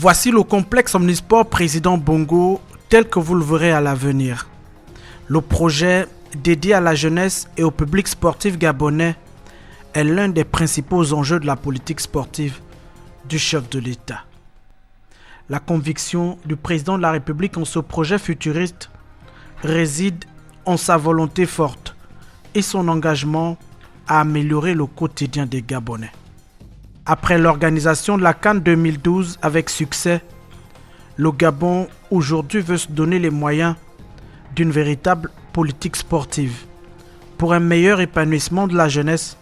Voici le complexe Omnisport Président Bongo tel que vous le verrez à l'avenir. Le projet dédié à la jeunesse et au public sportif gabonais est l'un des principaux enjeux de la politique sportive du chef de l'État. La conviction du président de la République en ce projet futuriste réside en sa volonté forte et son engagement à améliorer le quotidien des Gabonais. Après l'organisation de la CAN 2012 avec succès, le Gabon aujourd'hui veut se donner les moyens d'une véritable politique sportive pour un meilleur épanouissement de la jeunesse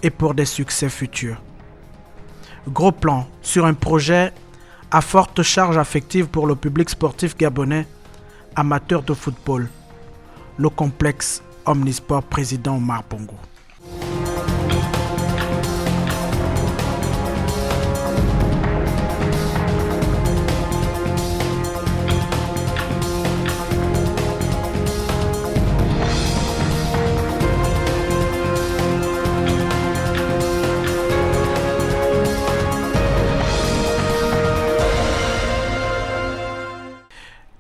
et pour des succès futurs. Gros plan sur un projet à forte charge affective pour le public sportif gabonais amateur de football, le complexe Omnisport Président Omar Bongo.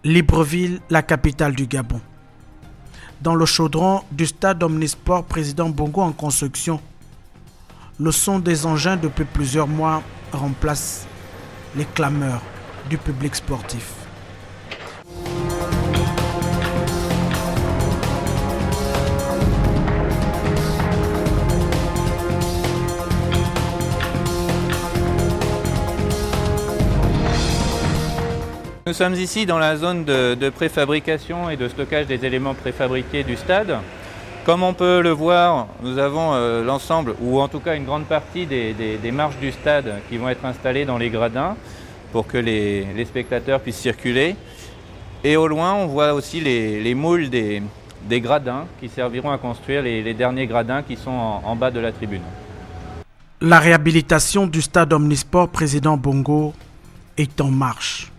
Libreville, la capitale du Gabon. Dans le chaudron du stade Omnisport Président Bongo en construction, le son des engins depuis plusieurs mois remplace les clameurs du public sportif. Nous sommes ici dans la zone de préfabrication et de stockage des éléments préfabriqués du stade. Comme on peut le voir, nous avons l'ensemble, ou en tout cas une grande partie des marches du stade qui vont être installées dans les gradins pour que les spectateurs puissent circuler. Et au loin, on voit aussi les moules des gradins qui serviront à construire les derniers gradins qui sont en bas de la tribune. La réhabilitation du stade Omnisport Président Bongo est en marche.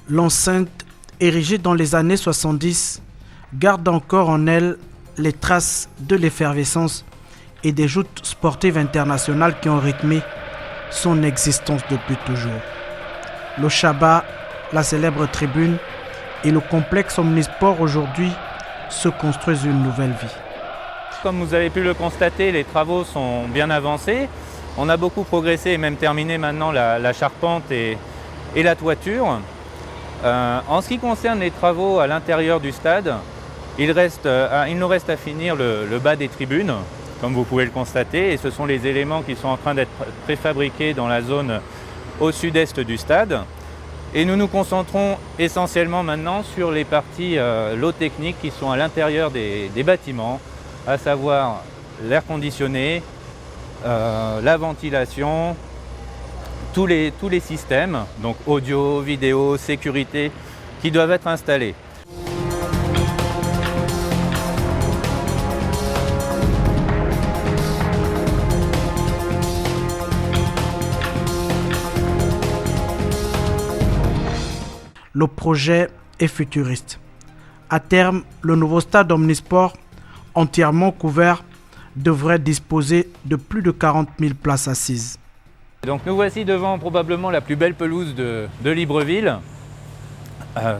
L'enceinte, érigée dans les années 70, garde encore en elle les traces de l'effervescence et des joutes sportives internationales qui ont rythmé son existence depuis toujours. Le Chaba, la célèbre tribune et le complexe Omnisport aujourd'hui se construisent une nouvelle vie. Comme vous avez pu le constater, les travaux sont bien avancés. On a beaucoup progressé et même terminé maintenant la charpente et la toiture. En ce qui concerne les travaux à l'intérieur du stade, il nous reste à finir le bas des tribunes, comme vous pouvez le constater, et ce sont les éléments qui sont en train d'être préfabriqués dans la zone au sud-est du stade. Et nous nous concentrons essentiellement maintenant sur les parties low techniques qui sont à l'intérieur des bâtiments, à savoir l'air conditionné, la ventilation, tous les systèmes, donc audio, vidéo, sécurité, qui doivent être installés. Le projet est futuriste. À terme, le nouveau stade Omnisport, entièrement couvert, devrait disposer de plus de 40 000 places assises. Donc nous voici devant probablement la plus belle pelouse de Libreville.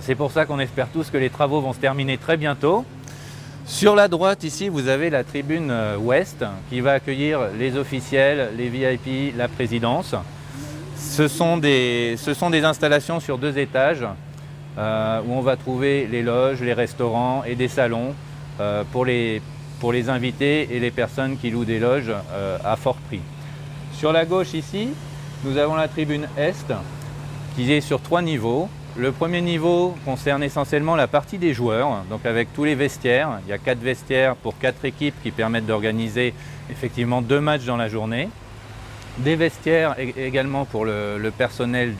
C'est pour ça qu'on espère tous que les travaux vont se terminer très bientôt. Sur la droite ici, vous avez la tribune ouest qui va accueillir les officiels, les VIP, la présidence. Ce sont des installations sur 2 étages où on va trouver les loges, les restaurants et des salons pour les invités et les personnes qui louent des loges à fort prix. Sur la gauche ici, nous avons la tribune Est qui est sur 3 niveaux. Le premier niveau concerne essentiellement la partie des joueurs, donc avec tous les vestiaires. Il y a 4 vestiaires pour 4 équipes qui permettent d'organiser effectivement 2 matchs dans la journée. Des vestiaires également pour le personnel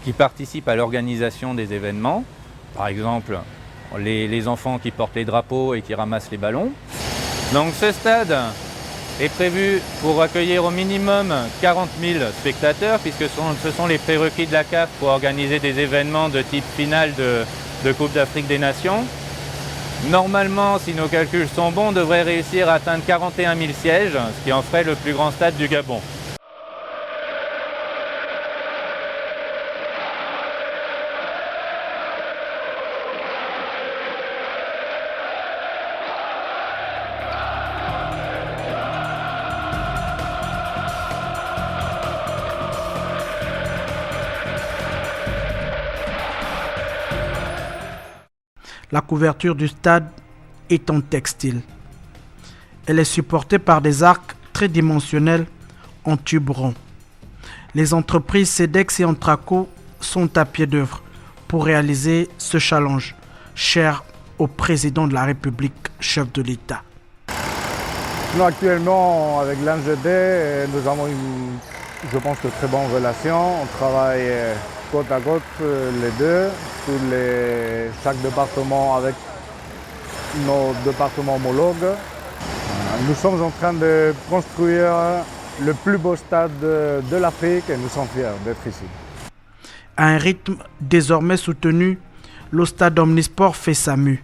qui participe à l'organisation des événements. Par exemple, les enfants qui portent les drapeaux et qui ramassent les ballons. Donc ce stade est prévu pour accueillir au minimum 40 000 spectateurs, puisque ce sont les prérequis de la CAF pour organiser des événements de type finale de Coupe d'Afrique des Nations. Normalement, si nos calculs sont bons, on devrait réussir à atteindre 41 000 sièges, ce qui en ferait le plus grand stade du Gabon. La couverture du stade est en textile. Elle est supportée par des arcs tridimensionnels en tubes ronds. Les entreprises Cedex et Antraco sont à pied d'œuvre pour réaliser ce challenge cher au président de la République, chef de l'État. Nous, actuellement, avec l'ANGD, nous avons je pense, de très bonnes relations. On travaille côte à côte, les deux, chaque département avec nos départements homologues. Nous sommes en train de construire le plus beau stade de l'Afrique et nous sommes fiers d'être ici. À un rythme désormais soutenu, le stade Omnisport fait sa mue.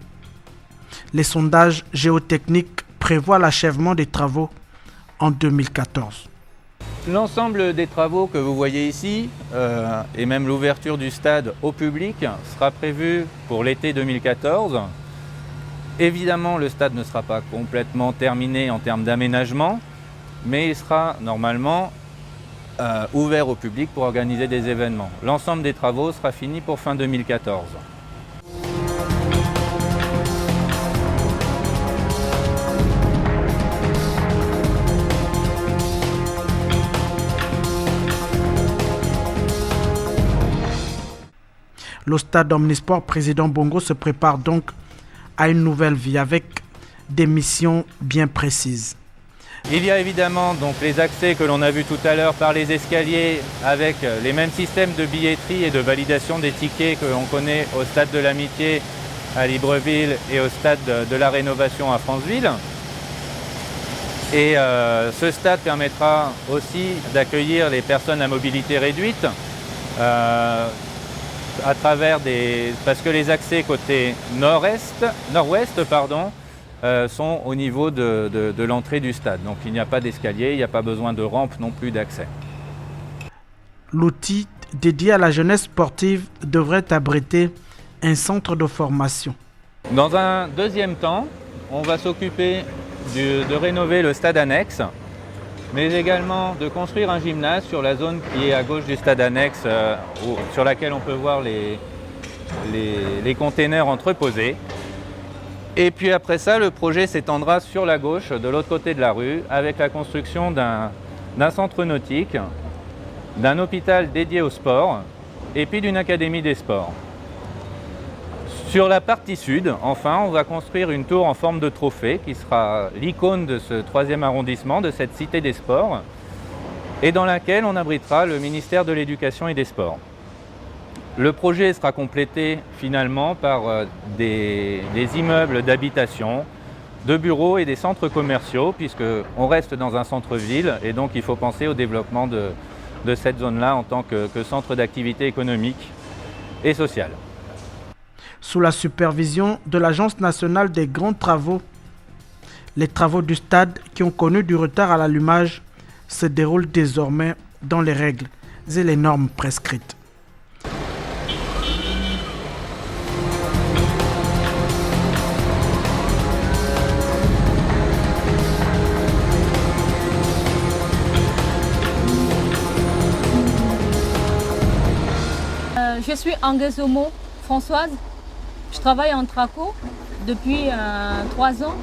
Les sondages géotechniques prévoient l'achèvement des travaux en 2014. L'ensemble des travaux que vous voyez ici, et même l'ouverture du stade au public, sera prévu pour l'été 2014. Évidemment, le stade ne sera pas complètement terminé en termes d'aménagement, mais il sera normalement ouvert au public pour organiser des événements. L'ensemble des travaux sera fini pour fin 2014. Le stade Omnisport Président Bongo se prépare donc à une nouvelle vie avec des missions bien précises. Il y a évidemment donc les accès que l'on a vus tout à l'heure par les escaliers avec les mêmes systèmes de billetterie et de validation des tickets que l'on connaît au stade de l'Amitié à Libreville et au stade de la Rénovation à Franceville. Et ce stade permettra aussi d'accueillir les personnes à mobilité réduite à travers parce que les accès côté nord-ouest sont au niveau de l'entrée du stade. Donc il n'y a pas d'escalier, il n'y a pas besoin de rampe non plus d'accès. L'outil dédié à la jeunesse sportive devrait abriter un centre de formation. Dans un deuxième temps, on va s'occuper de rénover le stade annexe, mais également de construire un gymnase sur la zone qui est à gauche du stade annexe, sur laquelle on peut voir les containers entreposés. Et puis après ça, le projet s'étendra sur la gauche, de l'autre côté de la rue, avec la construction d'un centre nautique, d'un hôpital dédié au sport, et puis d'une académie des sports. Sur la partie sud, enfin, on va construire une tour en forme de trophée qui sera l'icône de ce 3e arrondissement, de cette cité des sports, et dans laquelle on abritera le ministère de l'Éducation et des Sports. Le projet sera complété finalement par des immeubles d'habitation, de bureaux et des centres commerciaux, puisqu'on reste dans un centre-ville, et donc il faut penser au développement de cette zone-là en tant que centre d'activité économique et sociale. Sous la supervision de l'Agence nationale des grands travaux, les travaux du stade qui ont connu du retard à l'allumage se déroulent désormais dans les règles et les normes prescrites. Je suis Angezomo Françoise. Je travaille en Traco depuis 3 ans.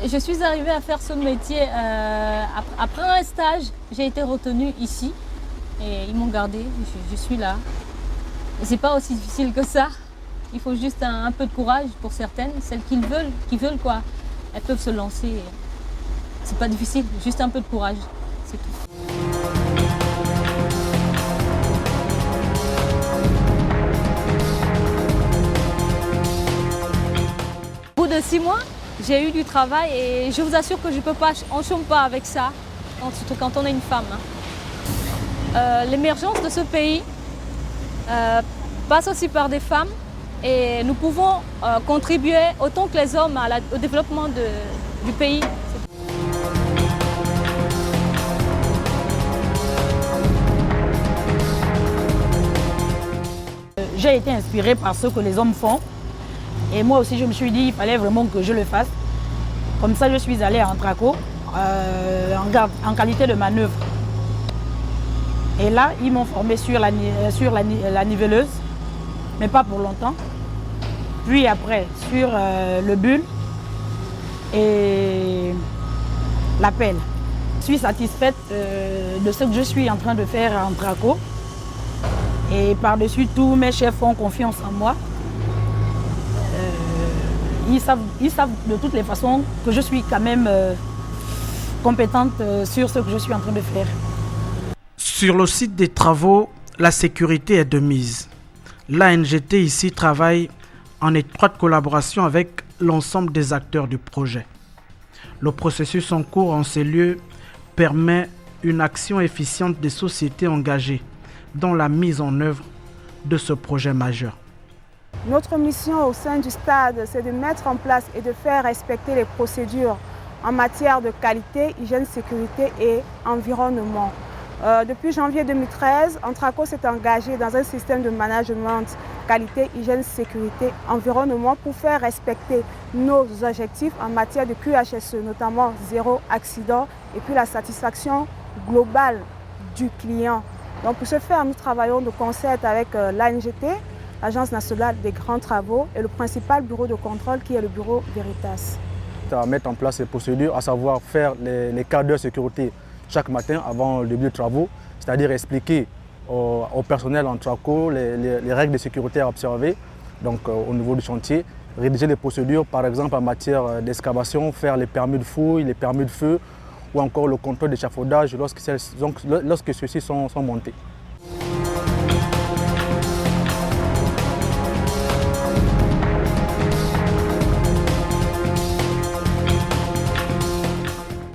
Je suis arrivée à faire ce métier après un stage. J'ai été retenue ici et ils m'ont gardée. Je suis là. C'est pas aussi difficile que ça. Il faut juste un peu de courage pour certaines, celles qui veulent quoi. Elles peuvent se lancer. C'est pas difficile, juste un peu de courage, c'est tout. Au bout de 6 mois, j'ai eu du travail et je vous assure que je peux pas, on ne chôme pas avec ça, surtout quand on est une femme. L'émergence de ce pays passe aussi par des femmes et nous pouvons contribuer autant que les hommes au développement du pays. J'ai été inspirée par ce que les hommes font. Et moi aussi, je me suis dit qu'il fallait vraiment que je le fasse. Comme ça, je suis allée à Antraco en qualité de manœuvre. Et là, ils m'ont formée sur la niveleuse, mais pas pour longtemps. puis après sur le bulle et la pelle. Je suis satisfaite de ce que je suis en train de faire en Traco. Et par-dessus tout, mes chefs ont confiance en moi. Ils savent de toutes les façons que je suis quand même compétente sur ce que je suis en train de faire. Sur le site des travaux, la sécurité est de mise. L'ANGT ici travaille en étroite collaboration avec l'ensemble des acteurs du projet. Le processus en cours en ces lieux permet une action efficiente des sociétés engagées dans la mise en œuvre de ce projet majeur. Notre mission au sein du stade, c'est de mettre en place et de faire respecter les procédures en matière de qualité, hygiène, sécurité et environnement. Depuis janvier 2013, Antraco s'est engagé dans un système de management qualité, hygiène, sécurité, environnement pour faire respecter nos objectifs en matière de QHSE, notamment zéro accident et puis la satisfaction globale du client. Donc pour ce faire, nous travaillons de concert avec l'ANGT, l'Agence nationale des grands travaux, et le principal bureau de contrôle qui est le bureau Veritas. À mettre en place les procédures, à savoir faire les quarts d'heure sécurité chaque matin avant le début des travaux, c'est-à-dire expliquer au personnel en Traco les règles de sécurité à observer donc, au niveau du chantier, rédiger les procédures par exemple en matière d'excavation, faire les permis de fouille, les permis de feu ou encore le contrôle d'échafaudage lorsque ceux-ci sont montés.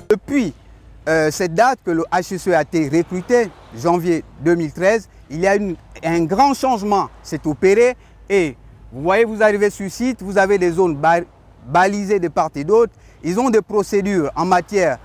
Depuis cette date que le HSE a été recruté, janvier 2013, il y a un grand changement s'est opéré et vous voyez, vous arrivez sur site, vous avez des zones balisées de part et d'autre. Ils ont des procédures en matière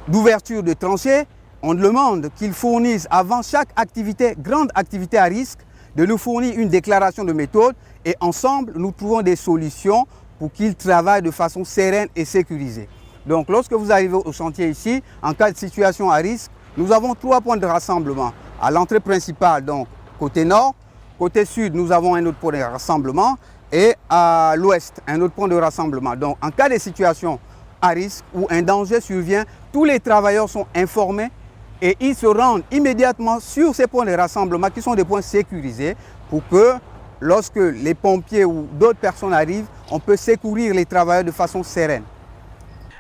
d'ouverture de tranchées. On demande qu'ils fournissent avant chaque activité, grande activité à risque, de nous fournir une déclaration de méthode et ensemble, nous trouvons des solutions pour qu'ils travaillent de façon sereine et sécurisée. Donc lorsque vous arrivez au chantier ici, en cas de situation à risque, nous avons 3 points de rassemblement. À l'entrée principale, donc côté nord, côté sud, nous avons un autre point de rassemblement et à l'ouest, un autre point de rassemblement. Donc en cas de situation à risque ou un danger survient, tous les travailleurs sont informés et ils se rendent immédiatement sur ces points de rassemblement qui sont des points sécurisés pour que lorsque les pompiers ou d'autres personnes arrivent, on peut secourir les travailleurs de façon sereine.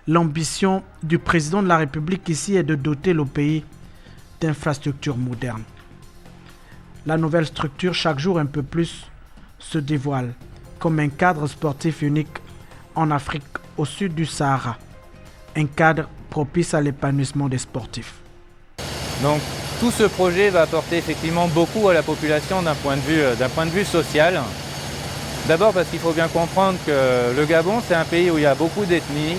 L'ambition du président de la République ici est de doter le pays d'infrastructures modernes. La nouvelle structure, chaque jour un peu plus, se dévoile comme un cadre sportif unique en Afrique au sud du Sahara. Un cadre propice à l'épanouissement des sportifs. Donc tout ce projet va apporter effectivement beaucoup à la population d'un point de vue social. D'abord parce qu'il faut bien comprendre que le Gabon, c'est un pays où il y a beaucoup d'ethnies.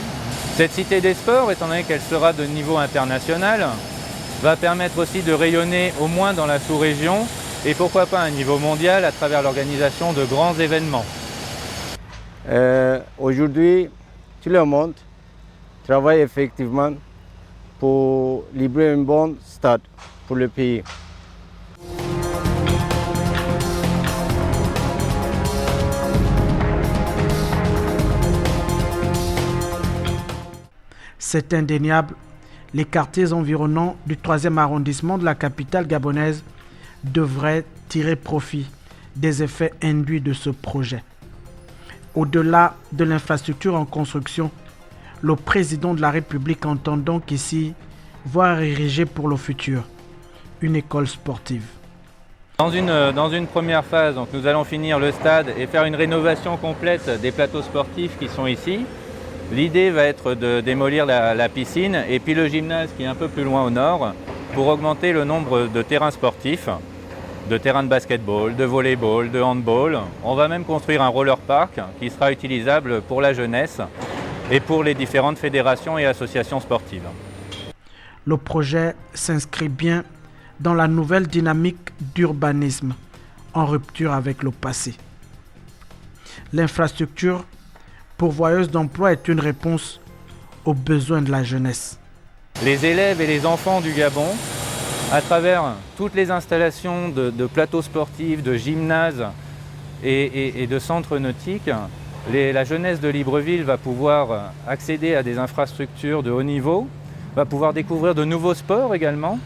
Cette cité des sports, étant donné qu'elle sera de niveau international, va permettre aussi de rayonner au moins dans la sous-région et pourquoi pas à un niveau mondial à travers l'organisation de grands événements. Aujourd'hui, tout le monde travaille effectivement pour livrer un bon stade pour le pays. C'est indéniable, les quartiers environnants du 3e arrondissement de la capitale gabonaise devraient tirer profit des effets induits de ce projet. Au-delà de l'infrastructure en construction, le président de la République entend donc ici voir ériger pour le futur une école sportive. Dans une première phase, donc, nous allons finir le stade et faire une rénovation complète des plateaux sportifs qui sont ici. L'idée va être de démolir la piscine et puis le gymnase qui est un peu plus loin au nord pour augmenter le nombre de terrains sportifs, de terrains de basketball, de volleyball, de handball. On va même construire un roller park qui sera utilisable pour la jeunesse et pour les différentes fédérations et associations sportives. Le projet s'inscrit bien dans la nouvelle dynamique d'urbanisme en rupture avec le passé. L'infrastructure pourvoyeuse d'emploi est une réponse aux besoins de la jeunesse. Les élèves et les enfants du Gabon, à travers toutes les installations de plateaux sportifs, de gymnases et de centres nautiques, la jeunesse de Libreville va pouvoir accéder à des infrastructures de haut niveau, va pouvoir découvrir de nouveaux sports également.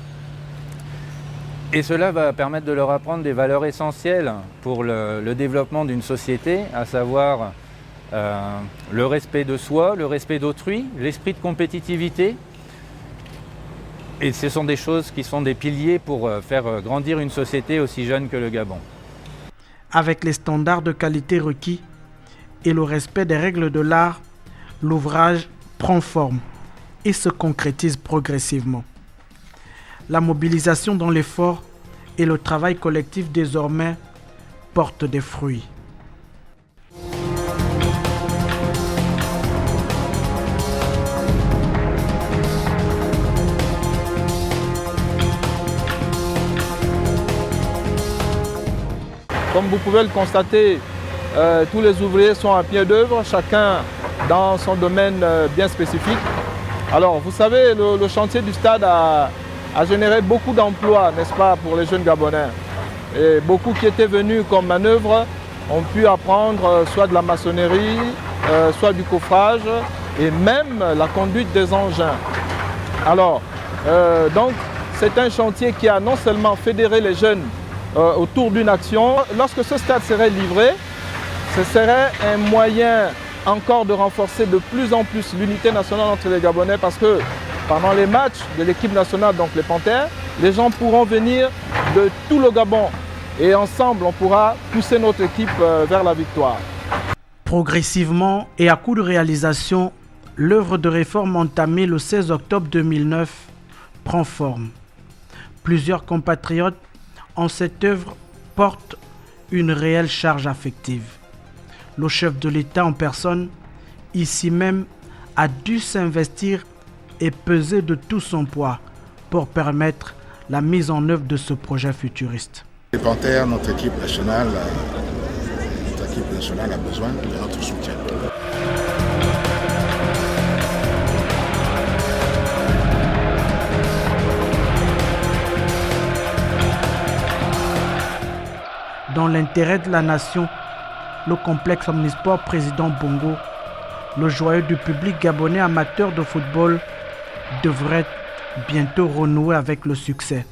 Et cela va permettre de leur apprendre des valeurs essentielles pour le développement d'une société, à savoir le respect de soi, le respect d'autrui, l'esprit de compétitivité. Et ce sont des choses qui sont des piliers pour faire grandir une société aussi jeune que le Gabon. Avec les standards de qualité requis et le respect des règles de l'art, l'ouvrage prend forme et se concrétise progressivement. La mobilisation dans l'effort et le travail collectif désormais portent des fruits. Comme vous pouvez le constater, tous les ouvriers sont à pied d'œuvre, chacun dans son domaine bien spécifique. Alors, vous savez, le chantier du stade a généré beaucoup d'emplois, n'est-ce pas, pour les jeunes Gabonais. Et beaucoup qui étaient venus comme manœuvre ont pu apprendre soit de la maçonnerie, soit du coffrage et même la conduite des engins. Alors, donc, c'est un chantier qui a non seulement fédéré les jeunes autour d'une action. Lorsque ce stade serait livré, ce serait un moyen encore de renforcer de plus en plus l'unité nationale entre les Gabonais parce que pendant les matchs de l'équipe nationale, donc les Panthères, les gens pourront venir de tout le Gabon et ensemble on pourra pousser notre équipe vers la victoire. Progressivement et à coup de réalisation, l'œuvre de réforme entamée le 16 octobre 2009 prend forme. Plusieurs compatriotes en cette œuvre portent une réelle charge affective. Le chef de l'État en personne, ici même, a dû s'investir et peser de tout son poids pour permettre la mise en œuvre de ce projet futuriste. Les Panthères, notre équipe nationale a besoin de notre soutien. Dans l'intérêt de la nation, le complexe Omnisport Président Bongo, le joyau du public gabonais amateur de football, devrait bientôt renouer avec le succès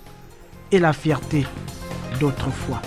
et la fierté d'autrefois.